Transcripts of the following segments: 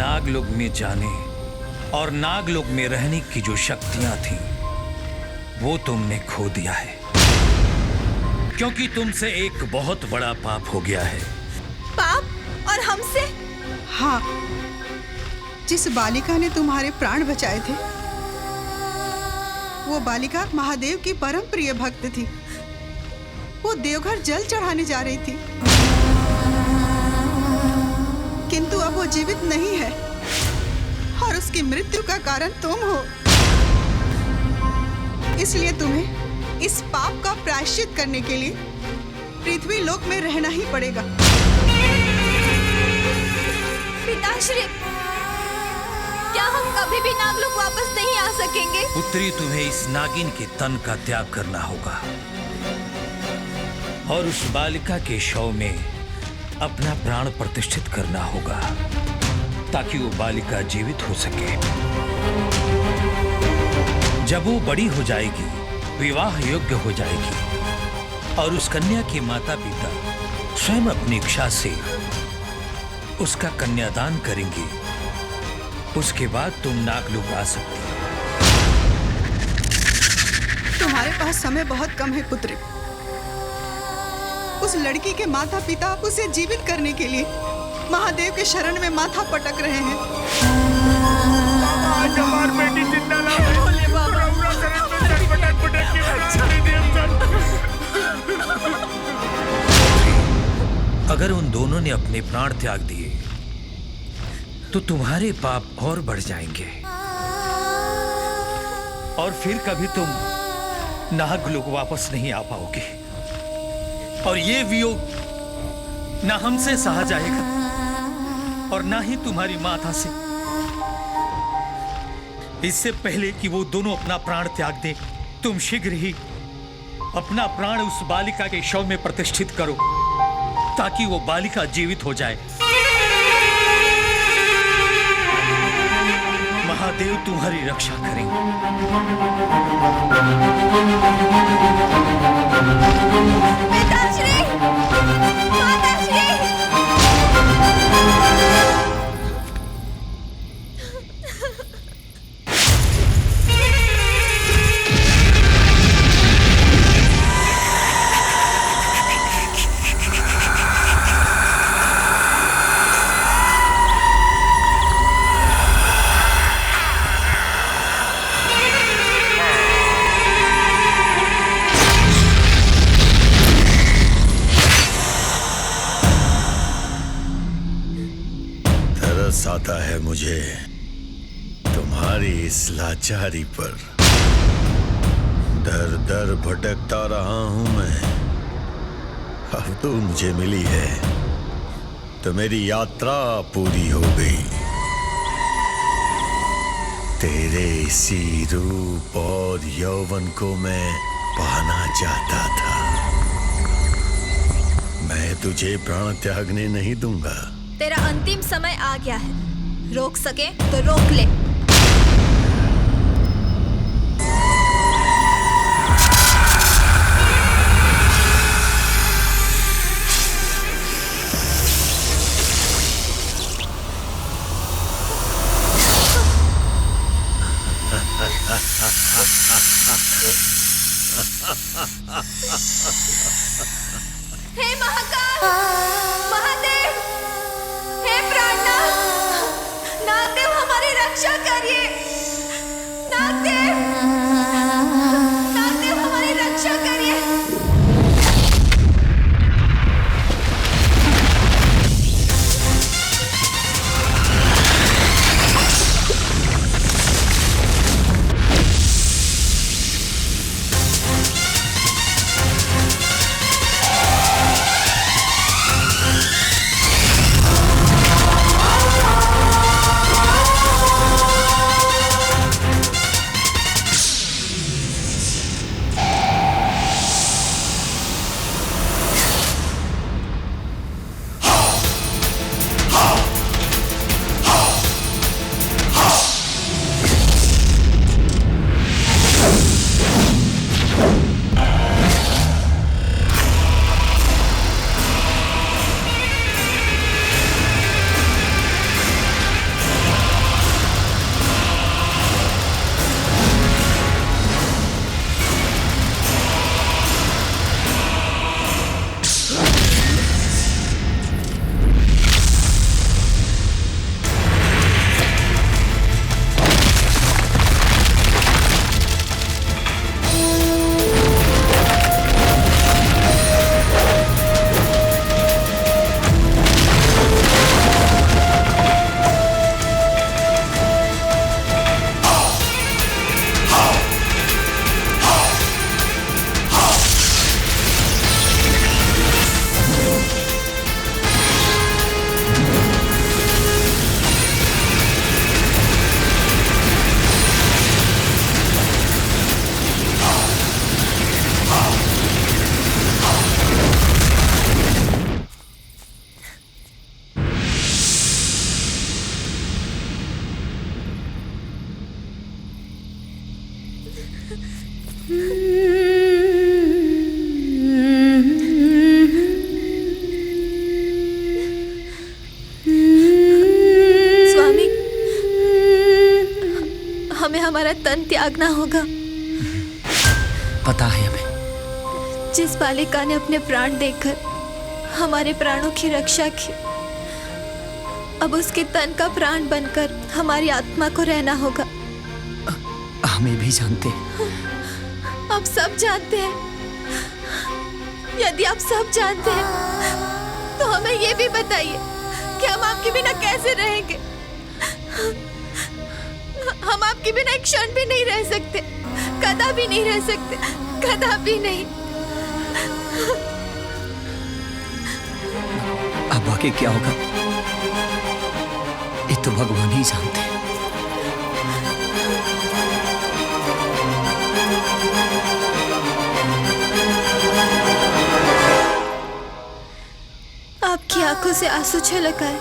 नागलोक में जाने और नागलोक में रहने की जो शक्तियां थीं, वो तुमने खो दिया है, क्योंकि तुमसे एक बहुत बड़ा पाप हो गया है। पाप? और हमसे? हाँ, जिस बालिका ने तुम्हारे प्राण बचाए थे, वो बालिका महादेव की परम प्रिय भक्त थी। वो देवघर जल चढ़ाने जा रही थी, किंतु अब वो जीवित नहीं है और उसकी मृत्यु का कारण तुम हो। इसलिए तुम्हें इस पाप का प्रायश्चित करने के लिए पृथ्वी लोक में रहना ही पड़ेगा। पिताश्री, क्या हम कभी भी नागलोक वापस नहीं आ सकेंगे? पुत्री, तुम्हें इस नागिन के तन का त्याग करना होगा और उस बालिका के शव में अपना प्राण प्रतिष्ठित करना होगा, ताकि वो बालिका जीवित हो सके। जब वो बड़ी हो जाएगी, विवाह योग्य हो जाएगी और उस कन्या के माता पिता स्वयं अपनी इच्छा से उसका कन्यादान करेंगे, उसके बाद तुम नागलोक आ सकती हो। तुम्हारे पास समय बहुत कम है पुत्री। उस लड़की के माता पिता उसे जीवित करने के लिए महादेव के शरण में माथा पटक रहे हैं। आज हमारी बेटी जिंदा ना है। भोले बाबा, पूरा शरीर में चटपट पटक के अगर उन दोनों ने अपने प्राण त्याग दिए तो तुम्हारे पाप और बढ़ जाएंगे और फिर कभी तुम नागलोक वापस नहीं आ पाओगे और ये वियोग ना हमसे सहा जाएगा और ना ही तुम्हारी माता से। इससे पहले कि वो दोनों अपना प्राण त्याग दें, तुम शीघ्र ही अपना प्राण उस बालिका के शव में प्रतिष्ठित करो, ताकि वो बालिका जीवित हो जाए। महादेव तुम्हारी रक्षा करेंगे। पिताश्री! माताश्री! आता है मुझे तुम्हारी इस लाचारी पर। दर दर भटकता रहा हूं मैं, अब तो मुझे मिली है तो मेरी यात्रा पूरी हो गई। तेरे इसी रूप और यौवन को मैं पाना चाहता था। मैं तुझे प्राण त्यागने नहीं दूंगा। तेरा अंतिम समय आ गया है, रोक सके तो रोक ले। हे महाकाल, महादेव, हे प्राणनाथ, नागदेव हमारी रक्षा करिए। नागदेव, नागदेव हमारी रक्षा करिए। स्वामी, हमें हमारा तन त्यागना होगा। पता है हमें। जिस बालिका ने अपने प्राण देकर हमारे प्राणों की रक्षा की, अब उसके तन का प्राण बनकर हमारी आत्मा को रहना होगा। हमें भी जानते हैं। आप सब जानते हैं। यदि आप सब जानते हैं तो हमें ये भी बताइए कि हम आपके बिना कैसे रहेंगे। हम आपके बिना एक क्षण भी नहीं रह सकते, कदापि नहीं रह सकते, कदापि नहीं। अब आगे क्या होगा ये तो भगवान ही जानते हैं। आपकी आंखों से आंसू छलक आए,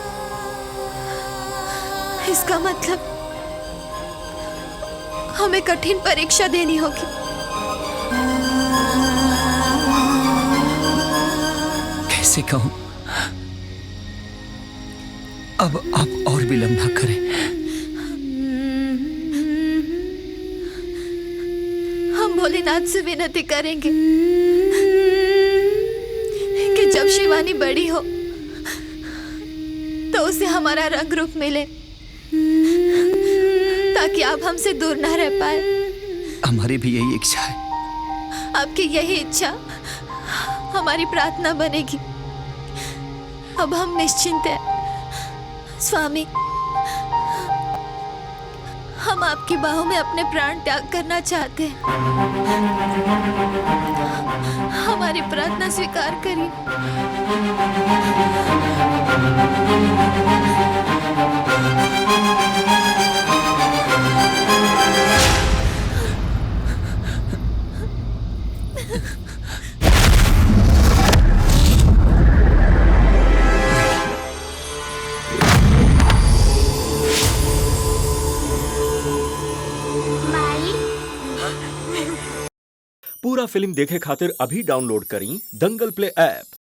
इसका मतलब हमें कठिन परीक्षा देनी होगी। कैसे कहूं? अब आप और विलंब न करें। हम भोलेनाथ से विनती करेंगे कि जब शिवानी बड़ी हो तो उसे हमारा रंग रूप मिले, ताकि आप हमसे दूर ना रह पाए। हमारी भी यही इच्छा है। आपकी यही इच्छा हमारी प्रार्थना बनेगी। अब हम निश्चिंत हैं स्वामी। हम आपकी बाहों में अपने प्राण त्याग करना चाहते हैं। हमारी प्रार्थना स्वीकार करिए। पूरा फिल्म देखे खातिर अभी डाउनलोड करी दंगल प्ले ऐप।